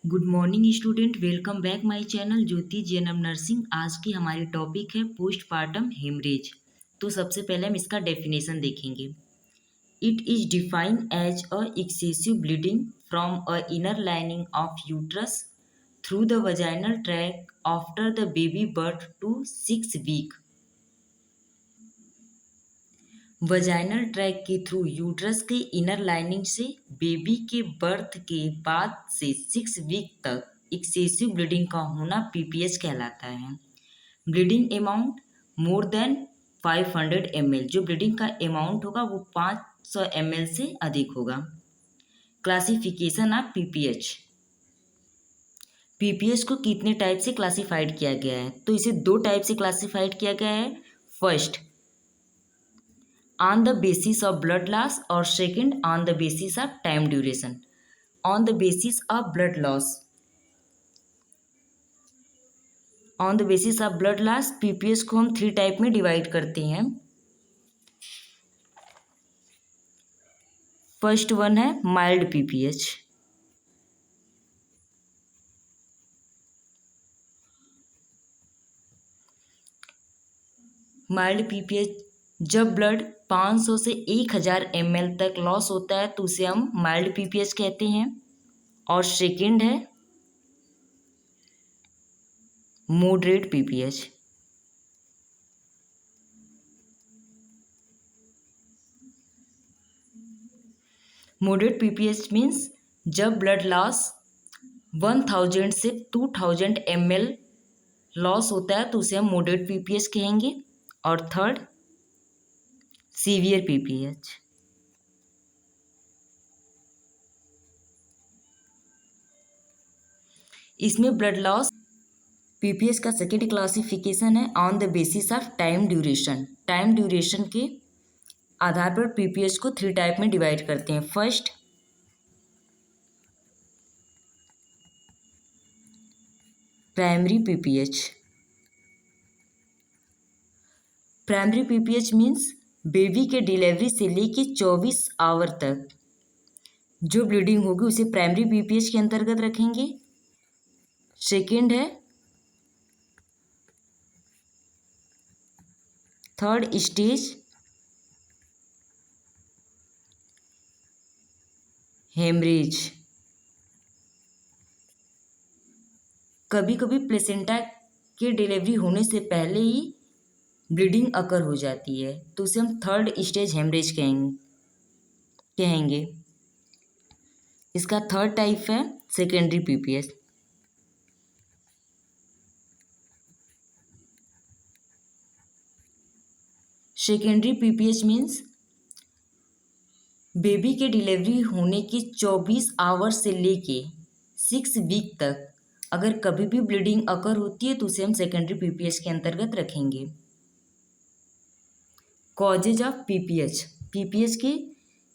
Good morning student, welcome back my channel Jyoti JNM nursing. आज की हमारी टॉपिक है पोस्टपार्टम हेमरेज। तो सबसे पहले हम इसका डेफिनेशन देखेंगे। It is defined as a excessive bleeding from a inner lining of uterus through the vaginal tract after the baby birth to 6 week. Vaginal tract के थ्रू यूट्रस के inner lining से baby के birth के बाद से 6 week तक excessive bleeding का होना पीपीएच कहलाता है। ब्लीडिंग अमाउंट मोर देन 500 ml, जो ब्लीडिंग का अमाउंट होगा वो 500 ml से अधिक होगा। Classification of PPH. पीपीएच को कितने टाइप से क्लासिफाइड किया गया है? तो इसे 2 टाइप से क्लासिफाइड किया गया है। First, on the basis of blood loss, और second on the basis of time duration. On the basis of blood loss, on the basis of blood loss PPH को हम 3 टाइप में डिवाइड करते हैं। फर्स्ट वन है mild PPH. Mild PPH जब blood 500 से 1000 ml तक लॉस होता है तो उसे हम माइल्ड पीपीएच कहते हैं। और सेकंड है moderate PPH. Moderate PPH means जब ब्लड लॉस 1000 से 2000 ml लॉस होता है तो उसे हम मॉडरेट पीपीएच कहेंगे। और थर्ड सीवियर पीपीएच। इसमें ब्लड लॉस पीपीएच का सेकेंड क्लासिफिकेशन है on the basis of time duration. Time duration के आधार पर पीपीएच को 3 टाइप में डिवाइड करते हैं। First, primary PPH. Primary PPH means baby के डिलीवरी से लेके 24 आवर तक जो ब्लीडिंग होगी उसे प्राइमरी पीपीएच के अंतर्गत रखेंगे। सेकेंड है थर्ड स्टेज हेमरेज। कभी कभी प्लेसेंटा के डिलीवरी होने से पहले ही ब्लीडिंग अकर हो जाती है तो उसे हम थर्ड स्टेज हेमरेज कहेंगे। इसका थर्ड टाइप है secondary PPH. Secondary PPH means baby के डिलीवरी होने के 24 आवर से लेके 6 वीक तक अगर कभी भी ब्लीडिंग अकर होती है तो उसे हम सेकेंडरी पीपीएच के अंतर्गत रखेंगे। Causes of PPH. पीपीएच के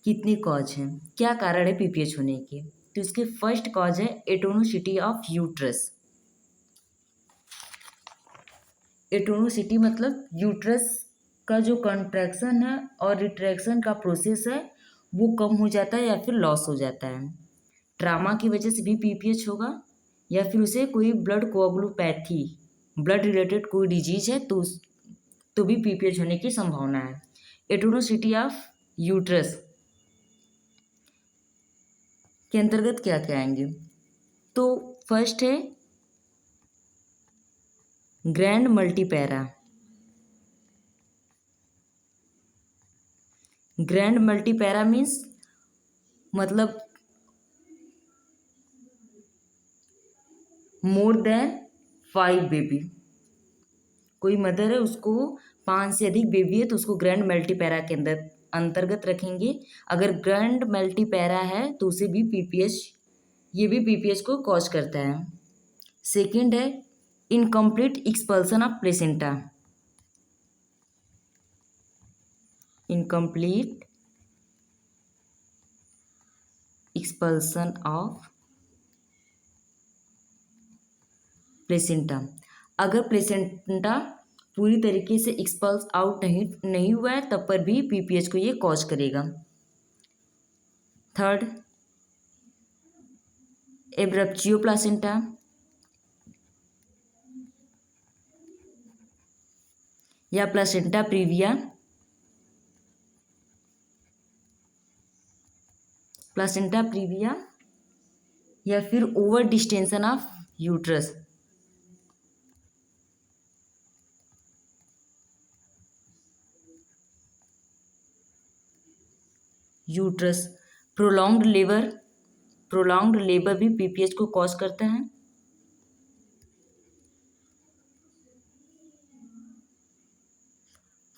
कितने कॉज हैं, क्या कारण है पीपीएच होने के? तो इसके फर्स्ट कॉज है एटोनोसिटी ऑफ यूट्रस। एटोनोसिटी मतलब यूट्रस का जो कंट्रैक्शन है और रिट्रैक्शन का प्रोसेस है वो कम हो जाता है या फिर लॉस हो जाता है। ट्रामा की वजह से भी पीपीएच होगा या फिर उसे कोई ब्लड कोआगुलोपैथी, ब्लड रिलेटेड कोई डिजीज है तो भी पीपीएच होने की संभावना है। एटोनोसिटी ऑफ यूट्रस के अंतर्गत क्या क्या आएंगे? तो फर्स्ट है grand multipara. Grand multipara means मतलब मोर देन 5 बेबी। कोई मदर है उसको 5 से अधिक बेबी है तो उसको ग्रैंड मल्टीपैरा के अंतर्गत रखेंगे। अगर ग्रैंड मल्टीपैरा है तो उसे भी पीपीएच, ये भी पीपीएच को कॉज करता है। सेकंड है incomplete expulsion of placenta. Incomplete expulsion of placenta. अगर प्लेसेंटा पूरी तरीके से एक्सपल्स आउट नहीं हुआ है तब पर भी पीपीएच को ये कॉज करेगा। थर्ड एब्रप्चियो प्लासेंटा या प्लासेंटा प्रीविया, प्लासेंटा प्रीविया या फिर over distension of uterus, uterus. Prolonged labour भी पीपीएच को कॉज करता है।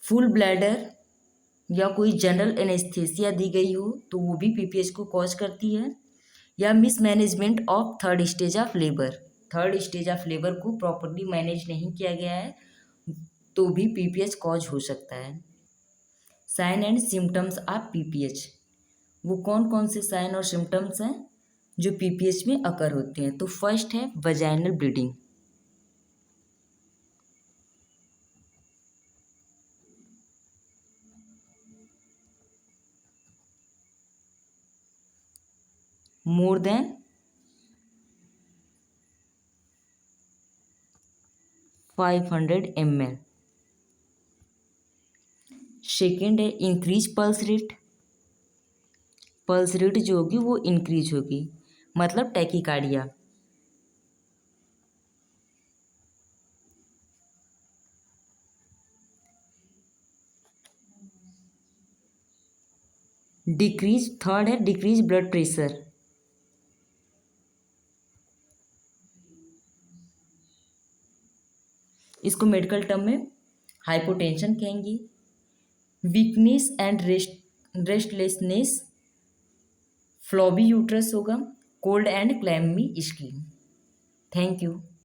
फुल ब्लैडर या कोई जनरल एनेस्थेसिया दी गई हो तो वो भी पीपीएच को कॉज करती है। या mismanagement of third stage of labour, third stage of labour को प्रॉपरली मैनेज नहीं किया गया है तो भी पीपीएच कॉज हो सकता है। Sign and symptoms of PPH, वो कौन कौन से साइन और सिम्टम्स हैं जो पीपीएच में अकर होते हैं। तो फर्स्ट है vaginal bleeding, more than 500 ml। Second है increase pulse rate, pulse rate जो होगी वो इंक्रीज होगी, मतलब टैकीकार्डिया। डिक्रीज, थर्ड है डिक्रीज ब्लड प्रेशर, इसको मेडिकल टर्म में हाइपोटेंशन कहेंगे। Weakness and restlessness, flabby uterus होगा। Cold and clammy skin. Thank you.